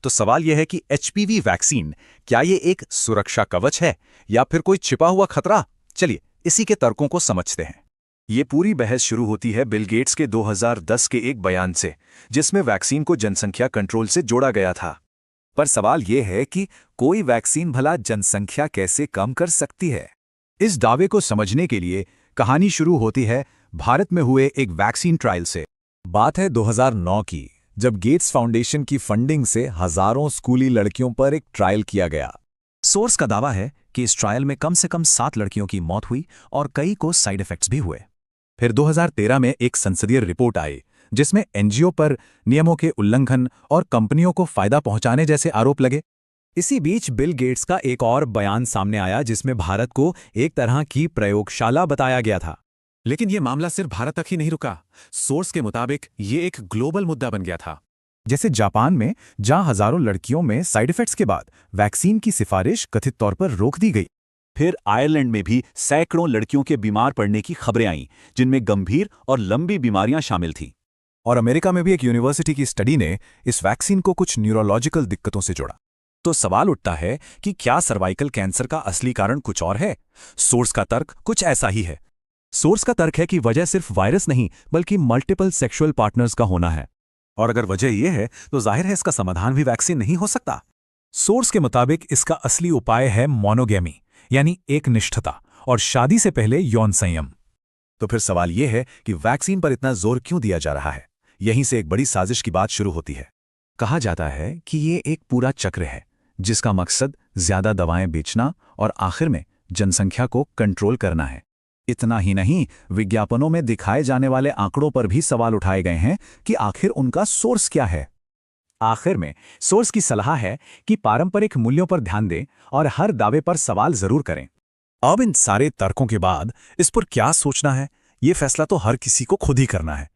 तो सवाल यह है कि एचपीवी वैक्सीन क्या ये एक सुरक्षा कवच है या फिर कोई छिपा हुआ खतरा? चलिए इसी के तर्कों को समझते हैं। ये पूरी बहस शुरू होती है बिल गेट्स के 2010 के एक बयान से, जिसमें वैक्सीन को जनसंख्या कंट्रोल से जोड़ा गया था। पर सवाल ये है कि कोई वैक्सीन भला जनसंख्या कैसे कम कर सकती है? इस दावे को समझने के लिए कहानी शुरू होती है भारत में हुए एक वैक्सीन ट्रायल से। बात है 2009 की, जब गेट्स फाउंडेशन की फंडिंग से हजारों स्कूली लड़कियों पर एक ट्रायल किया गया। सोर्स का दावा है कि इस ट्रायल में कम से कम 7 लड़कियों की मौत हुई और कई को साइड इफेक्ट्स भी हुए। फिर 2013 में एक संसदीय रिपोर्ट आई जिसमें एनजीओ पर नियमों के उल्लंघन और कंपनियों को फायदा पहुंचाने जैसे आरोप लगे। इसी बीच बिल गेट्स का एक और बयान सामने आया जिसमें भारत को एक तरह की प्रयोगशाला बताया गया था। लेकिन ये मामला सिर्फ भारत तक ही नहीं रुका। सोर्स के मुताबिक ये एक ग्लोबल मुद्दा बन गया था। जैसे जापान में, जहां हजारों लड़कियों में साइड इफेक्ट्स के बाद वैक्सीन की सिफारिश कथित तौर पर रोक दी गई। फिर आयरलैंड में भी सैकड़ों लड़कियों के बीमार पड़ने की खबरें आईं, जिनमें गंभीर और लंबी बीमारियां शामिल थीं। और अमेरिका में भी एक यूनिवर्सिटी की स्टडी ने इस वैक्सीन को कुछ न्यूरोलॉजिकल दिक्कतों से जोड़ा। तो सवाल उठता है कि क्या सर्वाइकल कैंसर का असली कारण कुछ और है? सोर्स का तर्क कुछ ऐसा ही है। सोर्स का तर्क है कि वजह सिर्फ वायरस नहीं बल्कि मल्टीपल सेक्सुअल पार्टनर्स का होना है। और अगर वजह यह है तो जाहिर है इसका समाधान भी वैक्सीन नहीं हो सकता। सोर्स के मुताबिक इसका असली उपाय है मोनोगेमी, यानी एक निष्ठता और शादी से पहले यौन संयम। तो फिर सवाल यह है कि वैक्सीन पर इतना जोर क्यों दिया जा रहा है? यहीं से एक बड़ी साजिश की बात शुरू होती है। कहा जाता है कि ये एक पूरा चक्र है जिसका मकसद ज्यादा दवाएं बेचना और आखिर में जनसंख्या को कंट्रोल करना है। इतना ही नहीं, विज्ञापनों में दिखाए जाने वाले आंकड़ों पर भी सवाल उठाए गए हैं कि आखिर उनका सोर्स क्या है। आखिर में सोर्स की सलाह है कि पारंपरिक मूल्यों पर ध्यान दें और हर दावे पर सवाल जरूर करें। अब इन सारे तर्कों के बाद इस पर क्या सोचना है, ये फैसला तो हर किसी को खुद ही करना है।